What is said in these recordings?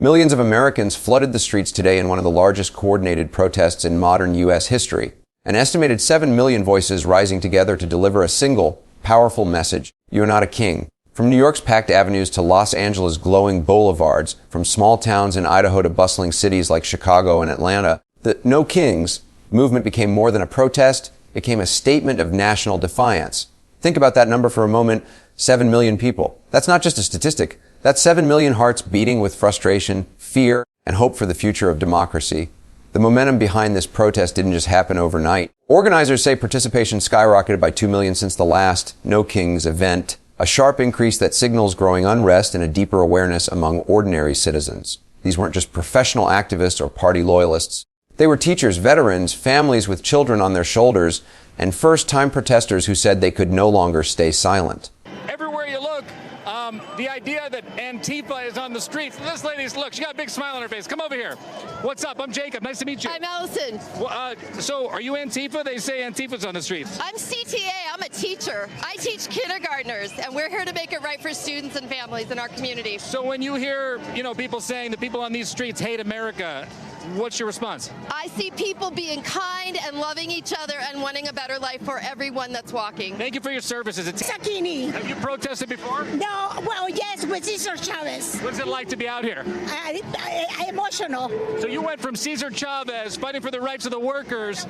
Millions of Americans flooded the streets today in one of the largest coordinated protests in modern U.S. history. An estimated 7 million voices rising together to deliver a single, powerful message. You are not a king. From New York's packed avenues to Los Angeles' glowing boulevards, from small towns in Idaho to bustling cities like Chicago and Atlanta, the No Kings movement became more than a protest. It became a statement of national defiance. Think about that number for a moment, 7 million people. That's not just a statistic. That's 7 million hearts beating with frustration, fear, and hope for the future of democracy. The momentum behind this protest didn't just happen overnight. Organizers say participation skyrocketed by 2 million since the last No Kings event, a sharp increase that signals growing unrest and a deeper awareness among ordinary citizens. These weren't just professional activists or party loyalists. They were teachers, veterans, families with children on their shoulders, and first-time protesters who said they could no longer stay silent. Everywhere you look, the idea that Antifa is on the streets. This lady's, look, she got a big smile on her face. Come over here. What's up? I'm Jacob. Nice to meet you. I'm Allison. So are you Antifa? They say Antifa's on the streets. I'm CTA. I'm a teacher. I teach kindergartners, and we're here to make it right for students and families in our community. So when you hear, people saying the people on these streets hate America, what's your response? I see people being kind and loving each other and wanting a better life for everyone that's walking. Thank you for your services. Sakini. Have you protested before? No, well, yes, with Cesar Chavez. What's it like to be out here? I emotional. So you went from Cesar Chavez fighting for the rights of the workers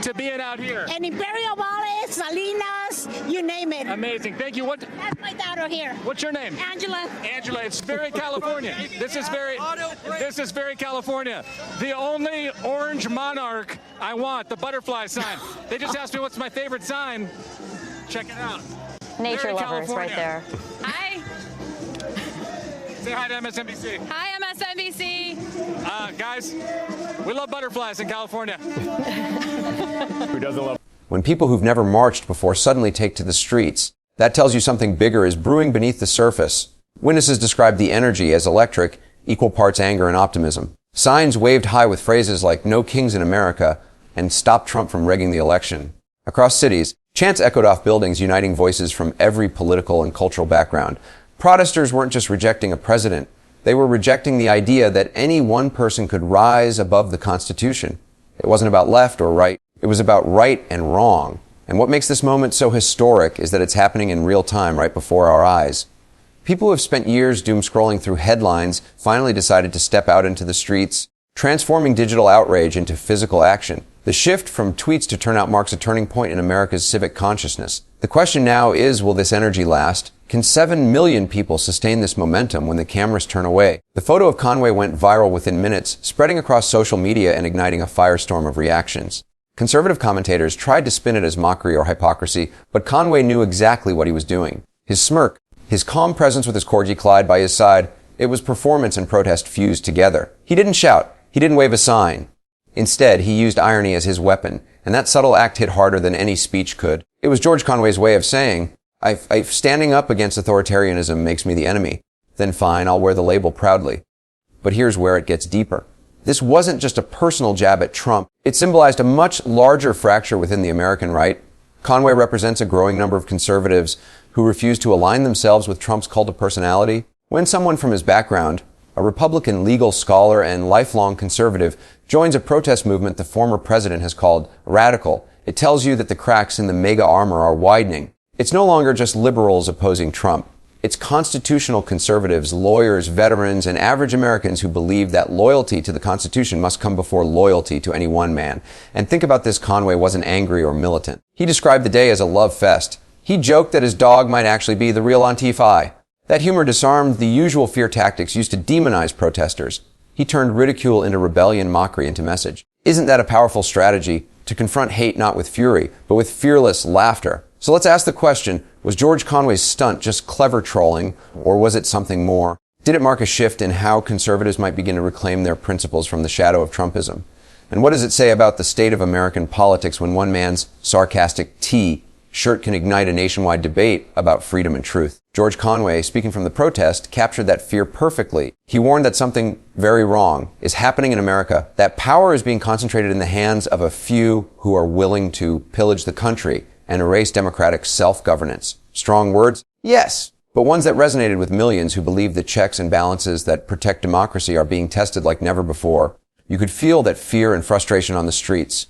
to being out here. And Imperial Valley, Salinas, you name it. Amazing. Thank you. That's my daughter here. What's your name? Angela. Angela, it's very California. This is very California. The only orange monarch I want, the butterfly sign. They just asked me what's my favorite sign. Check it out. Nature Very lovers California. right there. Hi. Say hi to MSNBC. Hi, MSNBC. Guys, we love butterflies in California. Who doesn't love? When people who've never marched before suddenly take to the streets, that tells you something bigger is brewing beneath the surface. Witnesses described the energy as electric, equal parts anger and optimism. Signs waved high with phrases like "No Kings in America" and "Stop Trump from rigging the election." Across cities, chants echoed off buildings, uniting voices from every political and cultural background. Protesters weren't just rejecting a president. They were rejecting the idea that any one person could rise above the Constitution. It wasn't about left or right. It was about right and wrong. And what makes this moment so historic is that it's happening in real time right before our eyes. People who have spent years doom scrolling through headlines finally decided to step out into the streets, transforming digital outrage into physical action. The shift from tweets to turnout marks a turning point in America's civic consciousness. The question now is, will this energy last? Can 7 million people sustain this momentum when the cameras turn away? The photo of Conway went viral within minutes, spreading across social media and igniting a firestorm of reactions. Conservative commentators tried to spin it as mockery or hypocrisy, but Conway knew exactly what he was doing. His smirk, his calm presence with his corgi Clyde by his side, it was performance and protest fused together. He didn't shout. He didn't wave a sign. Instead, he used irony as his weapon, and that subtle act hit harder than any speech could. It was George Conway's way of saying, if standing up against authoritarianism makes me the enemy, then fine, I'll wear the label proudly. But here's where it gets deeper. This wasn't just a personal jab at Trump. It symbolized a much larger fracture within the American right. Conway represents a growing number of conservatives who refuse to align themselves with Trump's cult of personality. When someone from his background, a Republican legal scholar and lifelong conservative, joins a protest movement the former president has called radical, it tells you that the cracks in the mega armor are widening. It's no longer just liberals opposing Trump. It's constitutional conservatives, lawyers, veterans, and average Americans who believe that loyalty to the Constitution must come before loyalty to any one man. And think about this, Conway wasn't angry or militant. He described the day as a love fest. He joked that his dog might actually be the real Antifa. That humor disarmed the usual fear tactics used to demonize protesters. He turned ridicule into rebellion, mockery into message. Isn't that a powerful strategy? To confront hate not with fury, but with fearless laughter. So let's ask the question, was George Conway's stunt just clever trolling, or was it something more? Did it mark a shift in how conservatives might begin to reclaim their principles from the shadow of Trumpism? And what does it say about the state of American politics when one man's sarcastic T-shirt can ignite a nationwide debate about freedom and truth? George Conway, speaking from the protest, captured that fear perfectly. He warned that something very wrong is happening in America, that power is being concentrated in the hands of a few who are willing to pillage the country and erase democratic self-governance. Strong words? Yes. but ones that resonated with millions who believe the checks and balances that protect democracy are being tested like never before. You could feel that fear and frustration on the streets.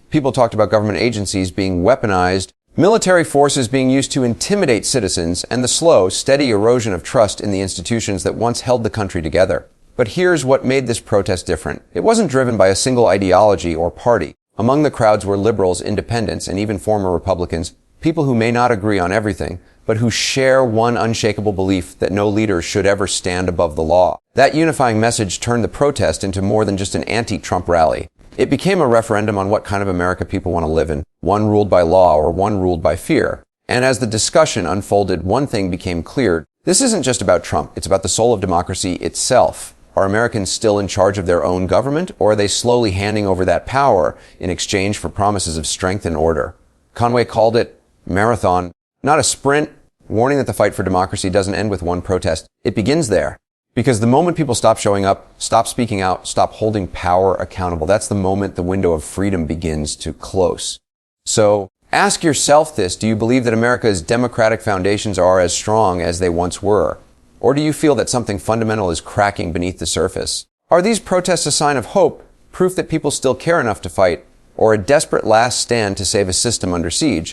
People talked about government agencies being weaponized, military forces being used to intimidate citizens, and the slow, steady erosion of trust in the institutions that once held the country together. But here's what made this protest different. It wasn't driven by a single ideology or party. Among the crowds were liberals, independents, and even former Republicans, people who may not agree on everything, but who share one unshakable belief that no leader should ever stand above the law. That unifying message turned the protest into more than just an anti-Trump rally. It became a referendum on what kind of America people want to live in, one ruled by law or one ruled by fear. And as the discussion unfolded, one thing became clear. This isn't just about Trump, it's about the soul of democracy itself. Are Americans still in charge of their own government, or are they slowly handing over that power in exchange for promises of strength and order? Conway called it marathon, not a sprint, warning that the fight for democracy doesn't end with one protest. It begins there. Because the moment people stop showing up, stop speaking out, stop holding power accountable, that's the moment the window of freedom begins to close. So ask yourself this: do you believe that America's democratic foundations are as strong as they once were? Or do you feel that something fundamental is cracking beneath the surface? Are these protests a sign of hope, proof that people still care enough to fight, or a desperate last stand to save a system under siege?